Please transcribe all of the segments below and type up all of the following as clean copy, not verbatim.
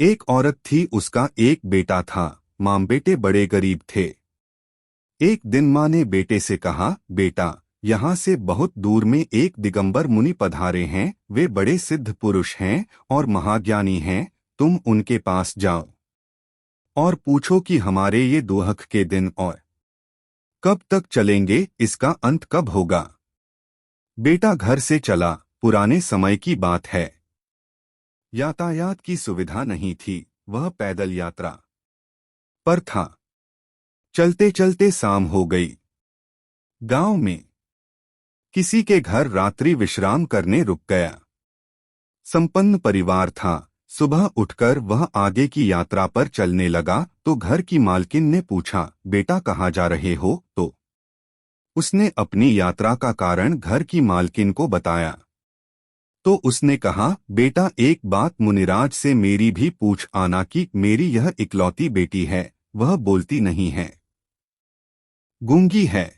एक औरत थी, उसका एक बेटा था। माँ बेटे बड़े गरीब थे। एक दिन माँ ने बेटे से कहा, बेटा, यहाँ से बहुत दूर में एक दिगंबर मुनि पधारे हैं। वे बड़े सिद्ध पुरुष हैं और महाज्ञानी हैं। तुम उनके पास जाओ और पूछो कि हमारे ये दुख के दिन और कब तक चलेंगे, इसका अंत कब होगा। बेटा घर से चला। पुराने समय की बात है। यातायात की सुविधा नहीं थी। वह पैदल यात्रा पर था। चलते चलते शाम हो गई। गांव में किसी के घर रात्रि विश्राम करने रुक गया। संपन्न परिवार था। सुबह उठकर वह आगे की यात्रा पर चलने लगा तो घर की मालकिन ने पूछा, बेटा कहाँ जा रहे हो। तो उसने अपनी यात्रा का कारण घर की मालकिन को बताया। तो उसने कहा, बेटा, एक बात मुनिराज से मेरी भी पूछ आना कि मेरी यह इकलौती बेटी है। वह बोलती नहीं है, गूंगी है।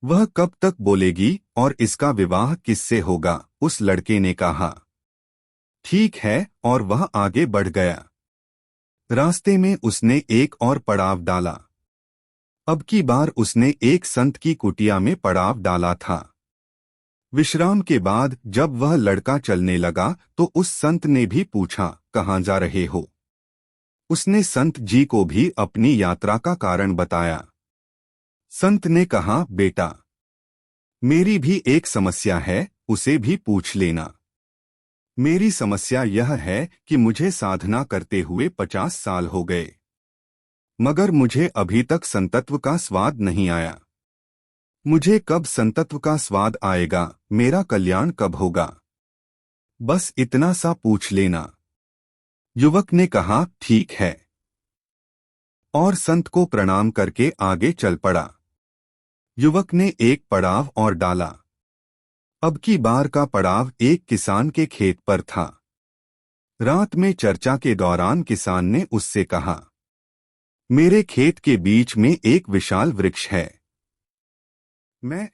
वह कब तक बोलेगी और इसका विवाह किससे होगा। उस लड़के ने कहा, ठीक है, और वह आगे बढ़ गया। रास्ते में उसने एक और पड़ाव डाला। अब की बार उसने एक संत की कुटिया में पड़ाव डाला था। विश्राम के बाद जब वह लड़का चलने लगा तो उस संत ने भी पूछा, कहाँ जा रहे हो। उसने संत जी को भी अपनी यात्रा का कारण बताया। संत ने कहा, बेटा, मेरी भी एक समस्या है, उसे भी पूछ लेना। मेरी समस्या यह है कि मुझे साधना करते हुए 50 साल हो गए, मगर मुझे अभी तक संतत्व का स्वाद नहीं आया। मुझे कब संतत्व का स्वाद आएगा, मेरा कल्याण कब होगा, बस इतना सा पूछ लेना। युवक ने कहा, ठीक है, और संत को प्रणाम करके आगे चल पड़ा। युवक ने एक पड़ाव और डाला। अब की बार का पड़ाव एक किसान के खेत पर था। रात में चर्चा के दौरान किसान ने उससे कहा, मेरे खेत के बीच में एक विशाल वृक्ष है। मैं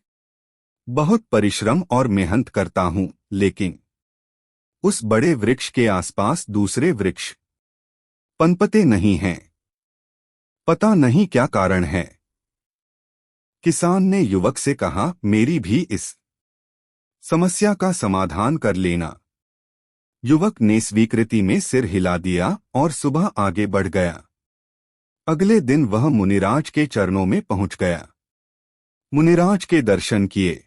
बहुत परिश्रम और मेहनत करता हूँ, लेकिन उस बड़े वृक्ष के आसपास दूसरे वृक्ष पनपते नहीं हैं। पता नहीं क्या कारण है। किसान ने युवक से कहा, मेरी भी इस समस्या का समाधान कर लेना। युवक ने स्वीकृति में सिर हिला दिया और सुबह आगे बढ़ गया। अगले दिन वह मुनिराज के चरणों में पहुंच गया। मुनिराज के दर्शन किए।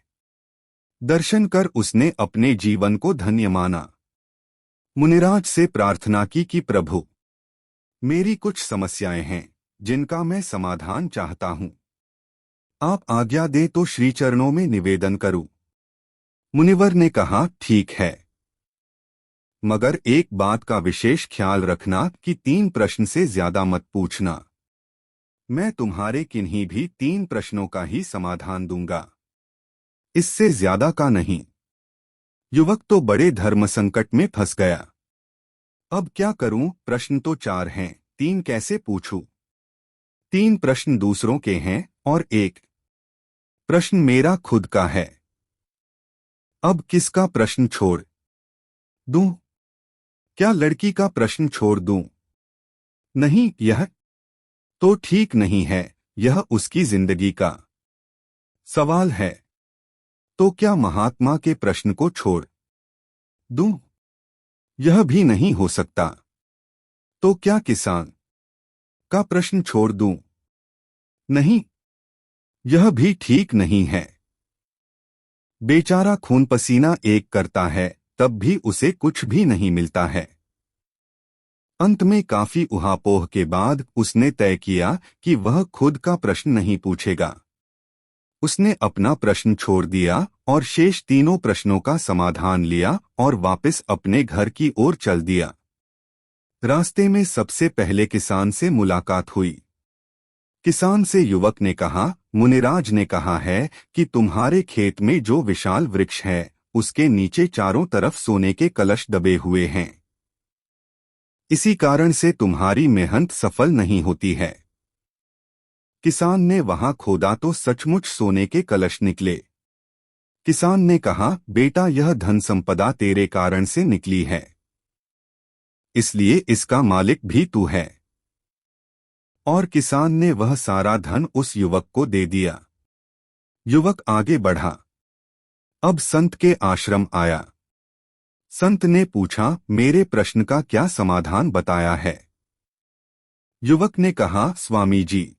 दर्शन कर उसने अपने जीवन को धन्य माना। मुनिराज से प्रार्थना की कि प्रभु, मेरी कुछ समस्याएं हैं जिनका मैं समाधान चाहता हूं। आप आज्ञा दे तो श्री चरणों में निवेदन करूं। मुनिवर ने कहा, ठीक है, मगर एक बात का विशेष ख्याल रखना कि 3 प्रश्न से ज्यादा मत पूछना। मैं तुम्हारे किन्हीं भी 3 प्रश्नों का ही समाधान दूंगा, इससे ज्यादा का नहीं। युवक तो बड़े धर्म संकट में फंस गया। अब क्या करूं, प्रश्न तो 4 हैं, 3 कैसे पूछूं। 3 प्रश्न दूसरों के हैं और एक प्रश्न मेरा खुद का है। अब किसका प्रश्न छोड़ दूं? क्या लड़की का प्रश्न छोड़ दूं? नहीं, यह तो ठीक नहीं है। यह उसकी जिंदगी का सवाल है। तो क्या महात्मा के प्रश्न को छोड़ दूं? यह भी नहीं हो सकता। तो क्या किसान का प्रश्न छोड़ दूं? नहीं, यह भी ठीक नहीं है। बेचारा खून पसीना एक करता है, तब भी उसे कुछ भी नहीं मिलता है। अंत में काफी उहापोह के बाद उसने तय किया कि वह खुद का प्रश्न नहीं पूछेगा। उसने अपना प्रश्न छोड़ दिया और शेष 3 प्रश्नों का समाधान लिया और वापस अपने घर की ओर चल दिया। रास्ते में सबसे पहले किसान से मुलाकात हुई। किसान से युवक ने कहा, मुनिराज ने कहा है कि तुम्हारे खेत में जो विशाल वृक्ष है उसके नीचे चारों तरफ सोने के कलश दबे हुए हैं। इसी कारण से तुम्हारी मेहनत सफल नहीं होती है। किसान ने वहां खोदा तो सचमुच सोने के कलश निकले। किसान ने कहा, बेटा, यह धन संपदा तेरे कारण से निकली है। इसलिए इसका मालिक भी तू है। और किसान ने वह सारा धन उस युवक को दे दिया। युवक आगे बढ़ा। अब संत के आश्रम आया। संत ने पूछा, मेरे प्रश्न का क्या समाधान बताया है? युवक ने कहा, स्वामी जी,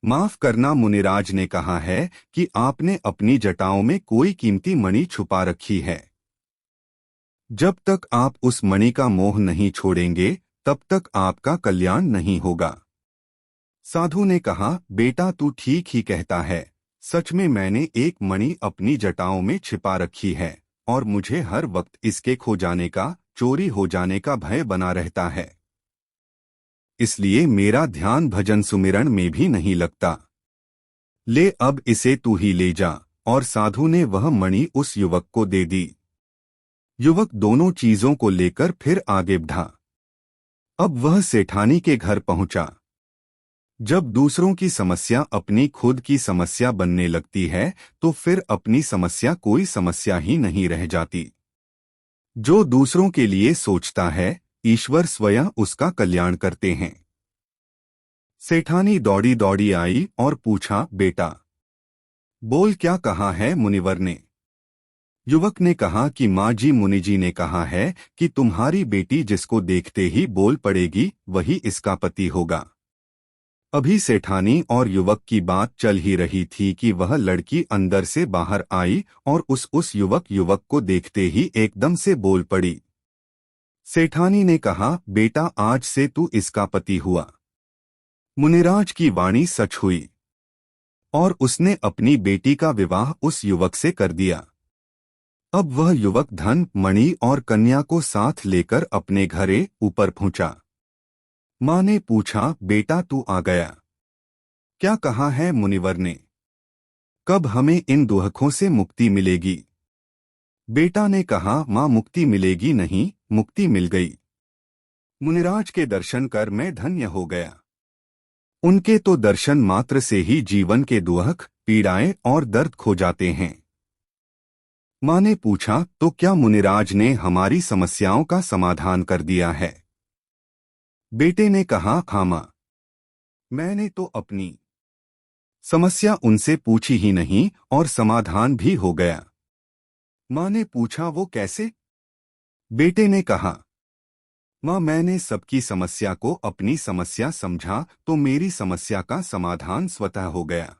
माफ करना, मुनिराज ने कहा है कि आपने अपनी जटाओं में कोई कीमती मणि छुपा रखी है। जब तक आप उस मणि का मोह नहीं छोड़ेंगे तब तक आपका कल्याण नहीं होगा। साधु ने कहा, बेटा तू ठीक ही कहता है। सच में मैंने एक मणि अपनी जटाओं में छिपा रखी है और मुझे हर वक्त इसके खो जाने का, चोरी हो जाने का भय बना रहता है। इसलिए मेरा ध्यान भजन सुमिरन में भी नहीं लगता। ले अब इसे तू ही ले जा। और साधु ने वह मणि उस युवक को दे दी। युवक दोनों चीजों को लेकर फिर आगे बढ़ा। अब वह सेठानी के घर पहुंचा। जब दूसरों की समस्या अपनी खुद की समस्या बनने लगती है तो फिर अपनी समस्या कोई समस्या ही नहीं रह जाती। जो दूसरों के लिए सोचता है, ईश्वर स्वयं उसका कल्याण करते हैं। सेठानी दौड़ी दौड़ी आई और पूछा, बेटा बोल, क्या कहा है मुनिवर ने? युवक ने कहा कि माँ जी, मुनि जी ने कहा है कि तुम्हारी बेटी जिसको देखते ही बोल पड़ेगी वही इसका पति होगा। अभी सेठानी और युवक की बात चल ही रही थी कि वह लड़की अंदर से बाहर आई और उस युवक को देखते ही एकदम से बोल पड़ी। सेठानी ने कहा, बेटा आज से तू इसका पति हुआ। मुनिराज की वाणी सच हुई और उसने अपनी बेटी का विवाह उस युवक से कर दिया। अब वह युवक धन, मणि और कन्या को साथ लेकर अपने घरे ऊपर पहुंचा। माँ ने पूछा, बेटा तू आ गया, क्या कहा है मुनिवर ने? कब हमें इन दुहकों से मुक्ति मिलेगी? बेटा ने कहा, माँ मुक्ति मिलेगी नहीं, मुक्ति मिल गई। मुनिराज के दर्शन कर मैं धन्य हो गया। उनके तो दर्शन मात्र से ही जीवन के दुहक, पीड़ाएं और दर्द खो जाते हैं। माँ ने पूछा, तो क्या मुनिराज ने हमारी समस्याओं का समाधान कर दिया है? बेटे ने कहा, हाँ माँ, मैंने तो अपनी समस्या उनसे पूछी ही नहीं और समाधान भी हो गया। माँ ने पूछा, वो कैसे? बेटे ने कहा, माँ मैंने सबकी समस्या को अपनी समस्या समझा तो मेरी समस्या का समाधान स्वतः हो गया।